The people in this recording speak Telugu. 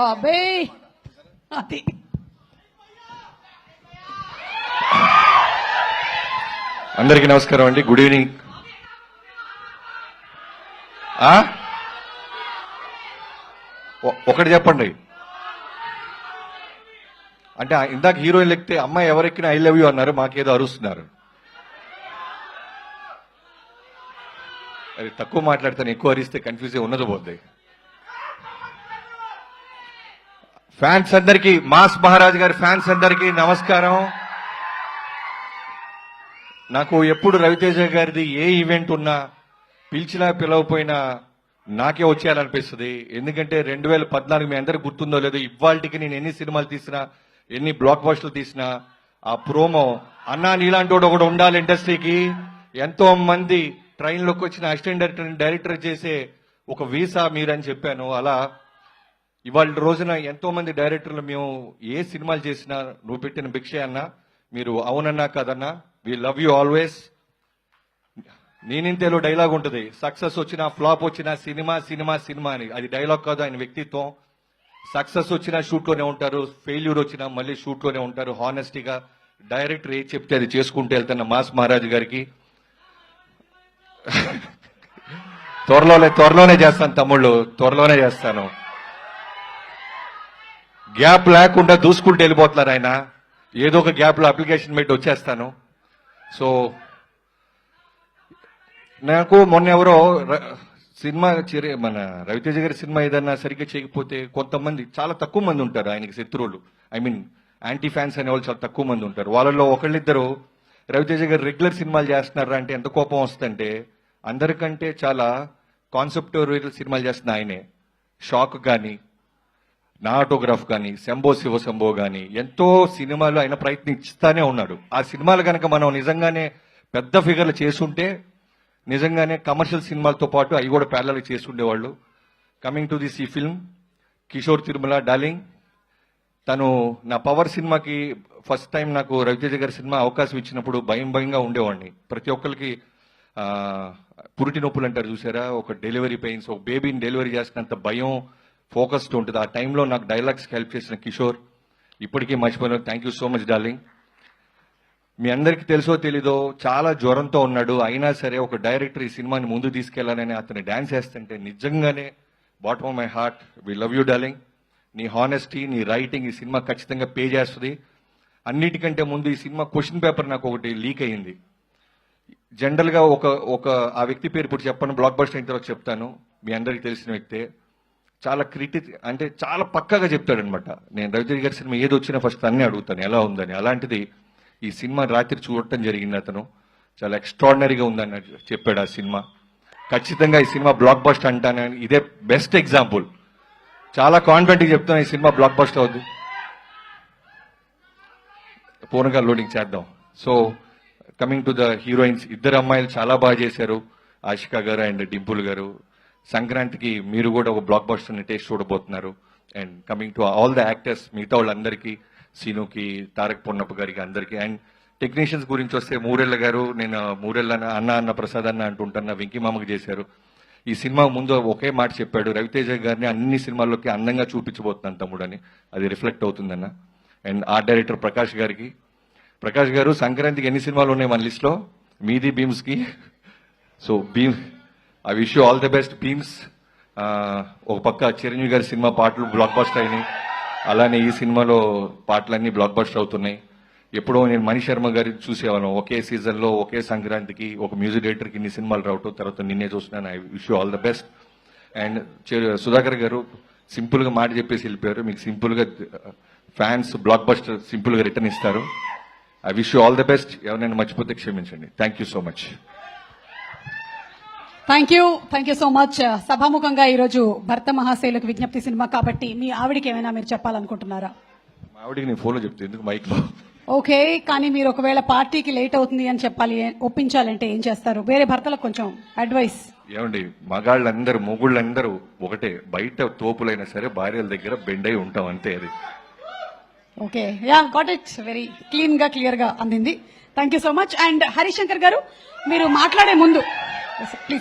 అబ్బే అది అందరికీ నమస్కారం అండి. Good evening. ఒకటి చెప్పండి. అంటే ఇందాక హీరోయిన్ ఎక్కితే అమ్మాయి ఎవరెక్కినా ఐ లవ్ యూ అన్నారు, మాకేదో అరుస్తున్నారు. అది తక్కువ మాట్లాడతాను, ఎక్కువ అరిస్తే కన్ఫ్యూజ్ ఉన్నది పోద్ది. ఫ్యాన్స్ అందరికీ, మాస్ మహారాజ్ గారి ఫ్యాన్స్ అందరికీ నమస్కారం. నాకు ఎప్పుడు రవితేజ గారిది ఏ ఈవెంట్ ఉన్నా పిలిచినా పిలవపోయినా నాకే వచ్చేయాలనిపిస్తుంది. ఎందుకంటే 2014 మీ అందరికి గుర్తుందో లేదో, ఇవాళకి నేను ఎన్ని సినిమాలు తీసినా, ఎన్ని బ్లాక్ బస్టర్లు తీసినా, ఆ ప్రోమో అన్నా నీలాంటి ఒకటి ఉండాలి ఇండస్ట్రీకి, ఎంతో మంది ట్రైన్లోకి వచ్చిన అసిస్టెంట్ డైరెక్టర్ చేసే ఒక వీసా మీరని చెప్పాను. అలా ఇవాళ రోజున ఎంతో మంది డైరెక్టర్లు మేము ఏ సినిమాలు చేసినా నువ్వు పెట్టిన భిక్షే అన్నా, మీరు అవునన్నా కాదన్నా, వి లవ్ యూ ఆల్వేస్. నేనింతేలో డైలాగ్ ఉంటుంది, సక్సెస్ వచ్చినా ఫ్లాప్ వచ్చినా సినిమా సినిమా సినిమా అని. అది డైలాగ్ కాదు, ఆయన వ్యక్తిత్వం. సక్సెస్ వచ్చినా షూట్లోనే ఉంటారు, ఫెయిల్యూర్ వచ్చినా మళ్ళీ షూట్లోనే ఉంటారు. హానెస్టీగా డైరెక్టర్ ఏది చెప్తే అది చేసుకుంటూ వెళ్తున్న మాస్ మహారాజ్ గారికి త్వరలోనే చేస్తాను తమ్ముళ్ళు, త్వరలోనే చేస్తాను. గ్యాప్ లేకుండా దూసుకుంటూ వెళ్ళిపోతున్నారు ఆయన. ఏదో ఒక గ్యాప్ లో అప్లికేషన్ పెట్టి వచ్చేస్తాను. సో నాకు మొన్న ఎవరో సినిమా మన రవితేజ గారి సినిమా ఏదన్నా సరిగ్గా చేయకపోతే కొంతమంది, చాలా తక్కువ మంది ఉంటారు ఆయనకి శత్రువులు, ఐ మీన్ యాంటీ ఫ్యాన్స్ అనే వాళ్ళు చాలా తక్కువ మంది ఉంటారు. వాళ్ళలో ఒకళ్ళిద్దరు రవితేజ గారు రెగ్యులర్ సినిమాలు చేస్తున్నారా అంటే ఎంత కోపం వస్తుందంటే, అందరికంటే చాలా కాన్సెప్టోరియల్ సినిమాలు చేస్తున్న ఆయనే. షాక్ కానీ, నా ఆటోగ్రాఫ్ కానీ, శంభో శివ శంభో కానీ, ఎంతో సినిమాలు ఆయన ప్రయత్నిస్తానే ఉన్నాడు. ఆ సినిమాలు కనుక మనం నిజంగానే పెద్ద ఫిగర్లు చేసుంటే నిజంగానే కమర్షియల్ సినిమాలతో పాటు అవి కూడా ప్యారలల్ చేసుండేవాళ్ళు. కమింగ్ టు దిస్ ఈ ఫిల్మ్, కిషోర్ తిరుమల డార్లింగ్, తను నా పవర్ సినిమాకి ఫస్ట్ టైం నాకు రవితేజ గారి సినిమా అవకాశం ఇచ్చినప్పుడు భయంగా ఉండేవాడిని. ప్రతి ఒక్కరికి పురిటి నొప్పులు అంటారు చూసారా, ఒక డెలివరీ పెయిన్స్, ఒక బేబీని డెలివరీ చేసినంత భయం, ఫోకస్తో ఉంటుంది. ఆ టైంలో నాకు డైలాగ్స్కి హెల్ప్ చేసిన కిషోర్ ఇప్పటికీ మర్చిపోయిన. Thank you so much darling. మీ అందరికీ తెలుసో తెలీదో చాలా జ్వరంతో ఉన్నాడు, అయినా సరే ఒక డైరెక్టర్ ఈ సినిమాని ముందు తీసుకెళ్లాలని అతను డాన్స్ వేస్తుంటే నిజంగానే bottom of my heart we love you darling. నీ హానెస్టీ, నీ రైటింగ్ ఈ సినిమా ఖచ్చితంగా పే చేస్తుంది. అన్నిటికంటే ముందు ఈ సినిమా క్వశ్చన్ పేపర్ నాకు ఒకటి లీక్ అయ్యింది. జనరల్ గా ఒక ఆ వ్యక్తి పేరు ఇప్పుడు చెప్పను, బ్లాక్ బస్టర్ అయిన తర్వాత చెప్తాను. మీ అందరికీ తెలిసిన వ్యక్తే. చాలా అంటే చాలా పక్కాగా చెప్తాడనమాట. నేను రవితేజ గారి సినిమా ఏది వచ్చినా ఫస్ట్ అన్నీ అడుగుతాను ఎలా ఉందని. అలాంటిది ఈ సినిమా రాత్రి చూడటం జరిగింది. అతను చాలా ఎక్స్ట్రాడినరీగా ఉందని చెప్పాడు. ఆ సినిమా ఖచ్చితంగా ఈ సినిమా బ్లాక్ బస్టర్ అంటానని ఇదే బెస్ట్ ఎగ్జాంపుల్. చాలా కాన్ఫిడెంట్గా చెప్తాను ఈ సినిమా బ్లాక్ బస్టర్ అవుద్ది. పూర్ణంగా లోడింగ్ చేద్దాం. So coming to the heroines, ఇద్దరు అమ్మాయిలు చాలా బాగా చేశారు, ఆషికా గారు అండ్ డింపుల్ గారు. సంక్రాంతికి మీరు కూడా ఒక బ్లాక్ బస్టర్ టేస్ట్ చూడబోతున్నారు. And coming to all the actors, మిగతా వాళ్ళందరికీ, సీనుకి, తారక్ పొన్నప్ప గారికి అందరికీ. అండ్ టెక్నీషియన్స్ గురించి వస్తే మూరెళ్ళ గారు, నేను మూరెళ్ళ అన్న ప్రసాద్ అన్న అంటుంటున్న వెంకీ మామకి చేశారు. ఈ సినిమా ముందు ఒకే మాట చెప్పాడు, రవితేజ గారిని అన్ని సినిమాల్లోకి అందంగా చూపించబోతున్నాను తమ్ముడు అని. అది రిఫ్లెక్ట్ అవుతుందన్న. అండ్ ఆర్ట్ డైరెక్టర్ ప్రకాష్ గారికి, ప్రకాష్ గారు సంక్రాంతికి ఎన్ని సినిమాలు ఉన్నాయి మన లిస్ట్లో, మీది భీమ్స్కి. So I wish you all the best Bheems. ఒక పక్క చిరంజీవి గారి సినిమా పాటలు బ్లాక్ బస్టర్ అయినాయి, అలానే ఈ సినిమాలో పాటలన్నీ బ్లాక్ బస్టర్ అవుతున్నాయి. ఎప్పుడో నేను మణి శర్మ గారి చూసేవాళ్ళం, ఒకే సీజన్లో ఒకే సంక్రాంతికి ఒక మ్యూజిక్ డైరెక్టర్కి ఇన్ని సినిమాలు రావటం, తర్వాత నిన్నే చూస్తున్నాను. I wish you all the best. And Sudhakar గారు సింపుల్గా మాట చెప్పేసి వెళ్ళిపోయారు. మీకు సింపుల్గా ఫ్యాన్స్ బ్లాక్ బస్టర్ సింపుల్గా రిటర్న్ ఇస్తారు. I wish you all the best. ఎవరైనా మర్చిపోతే క్షమించండి. Thank you so much. Thank you so much. సభాముఖంగా ఈరోజు భర్త మహాశైలకు విజ్ఞప్తి సినిమా కాబట్టి మీ ఆవిడికి ఏమైనా మీరు చెప్పాలనుకుంటున్నారా? మా ఆవిడికి నేను ఫోన్లో చెప్తాను, ఎందుకు మైక్లో. ఓకే, కానీ మీరు ఒకవేళ పార్టీకి లేట్ అవుతుంది అని చెప్పాలి, ఒప్పించాలంటే ఏం చేస్తారు? వేరే భర్తలకు కొంచెం అడ్వైస్. ఏమండి, మగాళ్ళందరూ మొగుళ్ళందరూ ఒకటే, బయట తోపులైనా సరే భార్యల దగ్గర బెండ్ అయి ఉంటాం అంతే. అది okay, yeah got it. Very clear గా అందింది. Thank you so much. And Harishankar గారు, మీరు మాట్లాడే ముందు ప్లీజ్